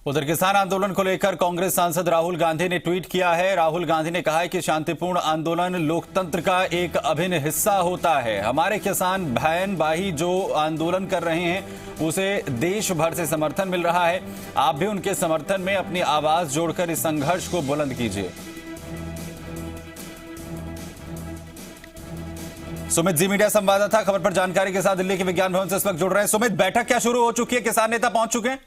उधर किसान आंदोलन को लेकर कांग्रेस सांसद राहुल गांधी ने ट्वीट किया है। राहुल गांधी ने कहा है कि शांतिपूर्ण आंदोलन लोकतंत्र का एक अभिन्न हिस्सा होता है। हमारे किसान बहन भाई जो आंदोलन कर रहे हैं उसे देश भर से समर्थन मिल रहा है। आप भी उनके समर्थन में अपनी आवाज जोड़कर इस संघर्ष को बुलंद कीजिए। सुमित जी मीडिया संवाददाता खबर पर जानकारी के साथ दिल्ली के विज्ञान भवन से इस वक्त जुड़ रहे हैं। सुमित, बैठक क्या शुरू हो चुकी है? किसान नेता पहुंच चुके हैं?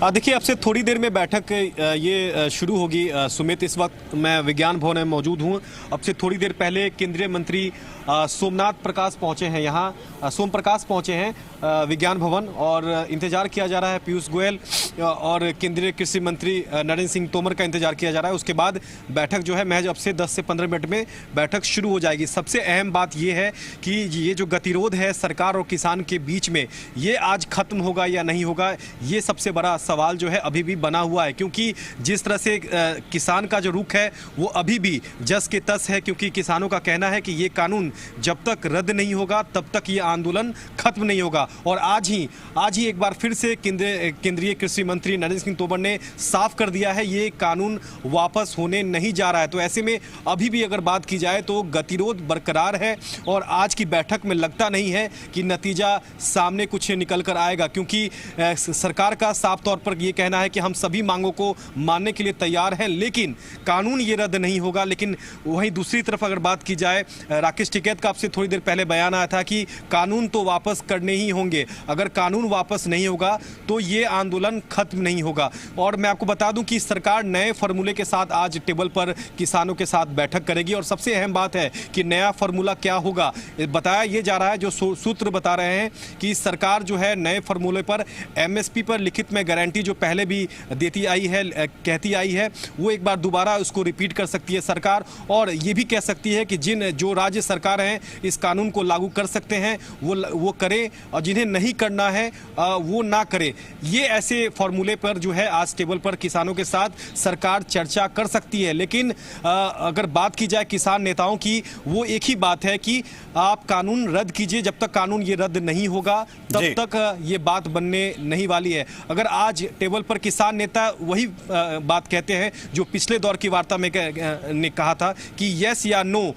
देखिए, अब से थोड़ी देर में बैठक ये शुरू होगी। सुमित, इस वक्त मैं विज्ञान भवन में मौजूद हूं। अब से थोड़ी देर पहले केंद्रीय मंत्री सोमनाथ प्रकाश पहुंचे हैं, यहाँ सोम प्रकाश पहुंचे हैं विज्ञान भवन, और इंतजार किया जा रहा है पीयूष गोयल और केंद्रीय कृषि मंत्री नरेंद्र सिंह तोमर का इंतजार किया जा रहा है। उसके बाद बैठक जो है महज अब से 10 से 15 मिनट में बैठक शुरू हो जाएगी। सबसे अहम बात यह है कि ये जो गतिरोध है सरकार और किसान के बीच में, ये आज खत्म होगा या नहीं होगा, ये सबसे बड़ा सवाल जो है अभी भी बना हुआ है। क्योंकि जिस तरह से किसान का जो रुख है वो अभी भी जस के तस है, क्योंकि किसानों का कहना है कि ये कानून जब तक रद्द नहीं होगा तब तक ये आंदोलन खत्म नहीं होगा। और आज ही एक बार फिर से केंद्रीय कृषि मंत्री नरेंद्र सिंह तोमर ने साफ कर दिया है ये कानून वापस होने नहीं जा रहा है। तो ऐसे में अभी भी अगर बात की जाए तो गतिरोध बरकरार है और आज की बैठक में लगता नहीं है कि नतीजा सामने कुछ निकल कर आएगा, क्योंकि सरकार का साफ तौर पर यह कहना है कि हम सभी मांगों को मानने के लिए तैयार हैं, लेकिन कानून ये रद्द नहीं होगा। लेकिन वहीं दूसरी तरफ अगर बात की जाए, राकेश टिकैत का आपसे थोड़ी देर पहले बयान आया था कि कानून तो वापस करने ही होंगे, अगर कानून वापस नहीं होगा तो ये आंदोलन खत्म नहीं होगा। और मैं आपको बता दूं कि सरकार नए फॉर्मूले के साथ आज टेबल पर किसानों के साथ बैठक करेगी। और सबसे अहम बात है कि नया फॉर्मूला क्या होगा, बताया यह जा रहा है, जो सूत्र बता रहे हैं कि सरकार जो है नए फॉर्मूले पर एमएसपी पर लिखित में गारंटी जो पहले भी देती आई है, कहती आई है, वो एक बार दोबारा उसको रिपीट कर सकती है सरकार। और ये भी कह सकती है कि जो राज्य सरकार हैं इस कानून को लागू कर सकते हैं वो करें, और जिन्हें नहीं करना है वो ना करे। ये ऐसे फॉर्मूले पर जो है आज टेबल पर किसानों के साथ सरकार चर्चा कर सकती है। लेकिन अगर बात की जाए किसान नेताओं की, वो एक ही बात है कि आप कानून रद्द कीजिए। जब तक कानून ये रद्द नहीं होगा तब तक ये बात बनने नहीं वाली है। अगर आज टेबल पर किसान नेता वही बात कहते हैं जो पिछले दौर की वार्ता में ने कहा था कि यस या नो।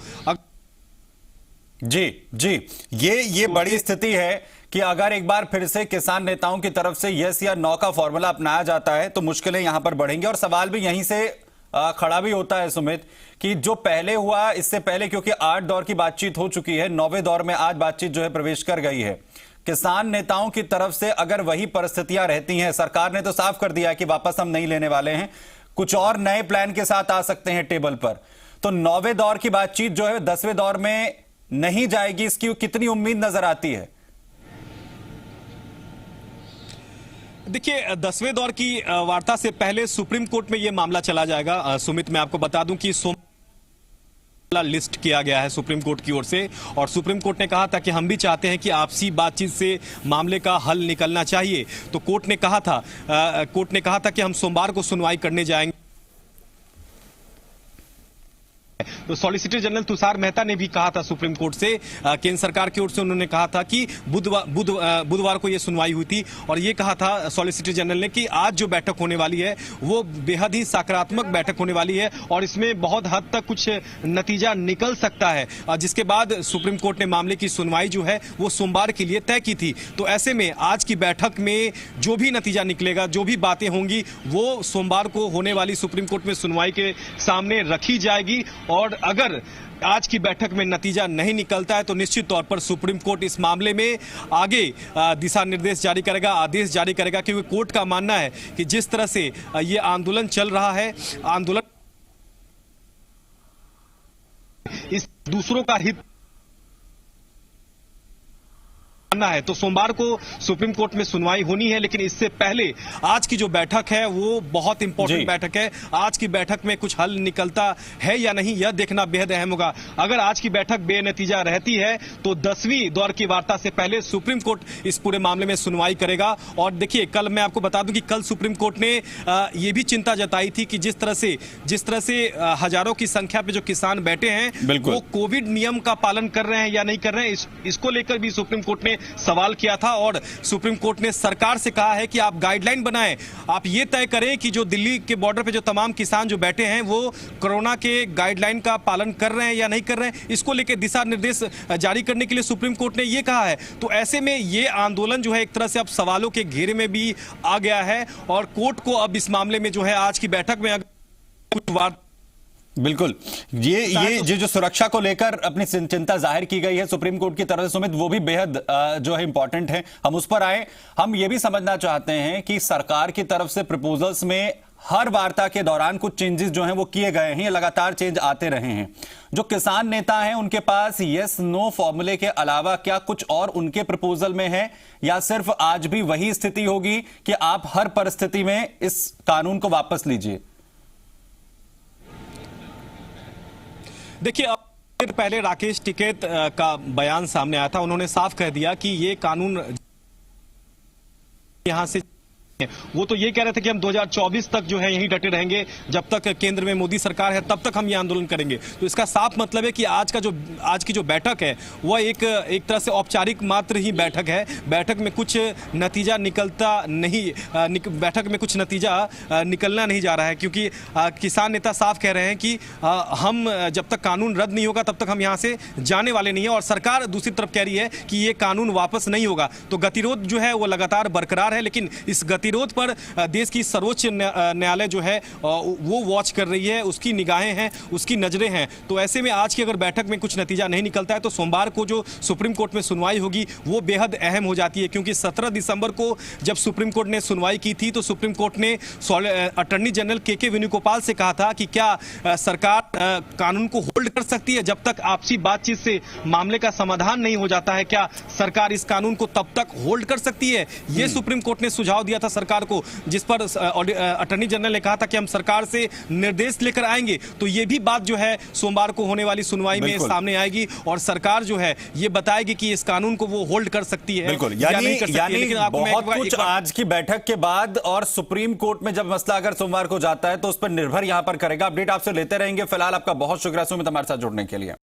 जी, ये बड़ी स्थिति है कि अगर एक बार फिर से किसान नेताओं की तरफ से यस या नो का फॉर्मूला अपनाया जाता है तो मुश्किलें यहां पर बढ़ेंगी। और सवाल भी यहीं से खड़ा भी होता है सुमित, कि जो पहले हुआ इससे पहले, क्योंकि 8 दौर की बातचीत हो चुकी है, 9वें दौर में आज बातचीत जो है प्रवेश कर गई है। किसान नेताओं की तरफ से अगर वही परिस्थितियां रहती हैं, सरकार ने तो साफ कर दिया है कि वापस हम नहीं लेने वाले हैं, कुछ और नए प्लान के साथ आ सकते हैं टेबल पर, तो 9वें दौर की बातचीत जो है 10वें दौर में नहीं जाएगी, इसकी कितनी उम्मीद नजर आती है? देखिए, 10वें दौर की वार्ता से पहले सुप्रीम कोर्ट में यह मामला चला जाएगा। सुमित, मैं आपको बता दूं कि लिस्ट किया गया है सुप्रीम कोर्ट की ओर से, और सुप्रीम कोर्ट ने कहा था कि हम भी चाहते हैं कि आपसी बातचीत से मामले का हल निकलना चाहिए। तो कोर्ट ने कहा था कि हम सोमवार को सुनवाई करने जाएंगे। तो सॉलिसिटर जनरल तुषार मेहता ने भी कहा था सुप्रीम कोर्ट से, केंद्र सरकार की ओर से उन्होंने कहा था कि बुधवार को यह सुनवाई हुई थी, और यह कहा था सॉलिसिटर जनरल ने कि आज जो बैठक होने वाली है वो बेहद ही सकारात्मक बैठक होने वाली है और इसमें बहुत हद तक कुछ नतीजा निकल सकता है। जिसके बाद सुप्रीम कोर्ट ने मामले की सुनवाई जो है वो सोमवार के लिए तय की थी। तो ऐसे में आज की बैठक में जो भी नतीजा निकलेगा, जो भी बातें होंगी, वो सोमवार को होने वाली सुप्रीम कोर्ट में सुनवाई के सामने रखी जाएगी। और अगर आज की बैठक में नतीजा नहीं निकलता है तो निश्चित तौर पर सुप्रीम कोर्ट इस मामले में आगे दिशा निर्देश जारी करेगा, आदेश जारी करेगा, क्योंकि कोर्ट का मानना है कि जिस तरह से ये आंदोलन चल रहा है, आंदोलन इस दूसरों का हित है, तो सोमवार को सुप्रीम कोर्ट में सुनवाई होनी है। लेकिन इससे पहले आज की जो बैठक है वो बहुत इंपॉर्टेंट बैठक है। आज की बैठक में कुछ हल निकलता है या नहीं, यह देखना बेहद अहम होगा। अगर आज की बैठक बेनतीजा रहती है तो 10वीं दौर की वार्ता से पहले सुप्रीम कोर्ट इस पूरे मामले में सुनवाई करेगा। और देखिए, कल मैं आपको बता दूं कि कल सुप्रीम कोर्ट ने यह भी चिंता जताई थी कि जिस तरह से हजारों की संख्या पे जो किसान बैठे हैं वो कोविड नियम का पालन कर रहे हैं या नहीं कर रहे हैं, इसको लेकर भी सुप्रीम कोर्ट ने सवाल किया था और सुप्रीम कोर्ट ने सरकार से कहा है कि आप गाइडलाइन बनाएं, आप ये तय करें कि जो दिल्ली के बॉर्डर पे जो तमाम किसान जो बैठे हैं वो कोरोना के गाइडलाइन का पालन कर रहे हैं या नहीं कर रहे हैं, इसको लेकर दिशा निर्देश जारी करने के लिए सुप्रीम कोर्ट ने ये कहा है। तो ऐसे में ये आंदोलन जो है एक तरह से अब सवालों के घेरे में भी आ गया है और कोर्ट को अब इस मामले में जो है आज की बैठक में कुछ बात बिल्कुल ये जो सुरक्षा को लेकर अपनी चिंता जाहिर की गई है सुप्रीम कोर्ट की तरफ से सुमित, वो भी बेहद जो है इंपॉर्टेंट है। हम उस पर आए, हम ये भी समझना चाहते हैं कि सरकार की तरफ से प्रपोजल्स में हर वार्ता के दौरान कुछ चेंजेस जो हैं वो किए गए हैं, लगातार चेंज आते रहे हैं। जो किसान नेता हैं उनके पास यस नो फॉर्मूले के अलावा क्या कुछ और उनके प्रपोजल में है, या सिर्फ आज भी वही स्थिति होगी कि आप हर परिस्थिति में इस कानून को वापस लीजिए? देखिए, अब पहले राकेश टिकैत का बयान सामने आया था। उन्होंने साफ कह दिया कि ये कानून यहां से, वो तो ये कह रहे थे कि हम 2024 तक जो है यहीं डटे रहेंगे, जब तक केंद्र में मोदी सरकार है तब तक हम ये आंदोलन करेंगे। तो इसका साफ मतलब है कि आज की जो बैठक है वह एक तरह से औपचारिक मात्र ही बैठक है। बैठक में कुछ नतीजा निकलता नहीं, बैठक में कुछ नतीजा निकलना नहीं जा रहा है, क्योंकि किसान नेता साफ कह रहे हैं कि हम जब तक कानून रद्द नहीं होगा तब तक हम यहाँ से जाने वाले नहीं है, और सरकार दूसरी तरफ कह रही है कि ये कानून वापस नहीं होगा। तो गतिरोध जो है वो लगातार बरकरार है, लेकिन इस गतिरोध पर देश की सर्वोच्च न्यायालय जो है वो वॉच कर रही है, उसकी निगाहें हैं, उसकी नजरें हैं। तो ऐसे में आज की अगर बैठक में कुछ नतीजा नहीं निकलता है तो सोमवार को जो सुप्रीम कोर्ट में सुनवाई होगी वो बेहद अहम हो जाती है, क्योंकि 17 दिसंबर को जब सुप्रीम कोर्ट ने सुनवाई की थी तो सुप्रीम कोर्ट ने अटॉर्नी जनरल के वेणुगोपाल से कहा था कि क्या सरकार कानून को होल्ड कर सकती है जब तक आपसी बातचीत से मामले का समाधान नहीं हो जाता है, क्या सरकार इस कानून को तब तक होल्ड कर सकती है? ये सुप्रीम कोर्ट ने सुझाव दिया था सरकार को, जिस पर अटॉर्नी जनरल ने कहा था कि हम सरकार से निर्देश लेकर आएंगे। तो ये भी बात जो है सोमवार को होने वाली सुनवाई में सामने आएगी और सरकार जो है ये बताएगी कि इस कानून को वो होल्ड कर सकती है बिल्कुल, या नहीं कर सकती है। लेकिन बहुत कुछ आज की बैठक के बाद और सुप्रीम कोर्ट में जब मसला अगर सोमवार को जाता है तो उस पर निर्भर यहां पर करेगा। अपडेट आपसे लेते रहेंगे। फिलहाल आपका बहुत शुक्रिया सुमित हमारे साथ जुड़ने के लिए।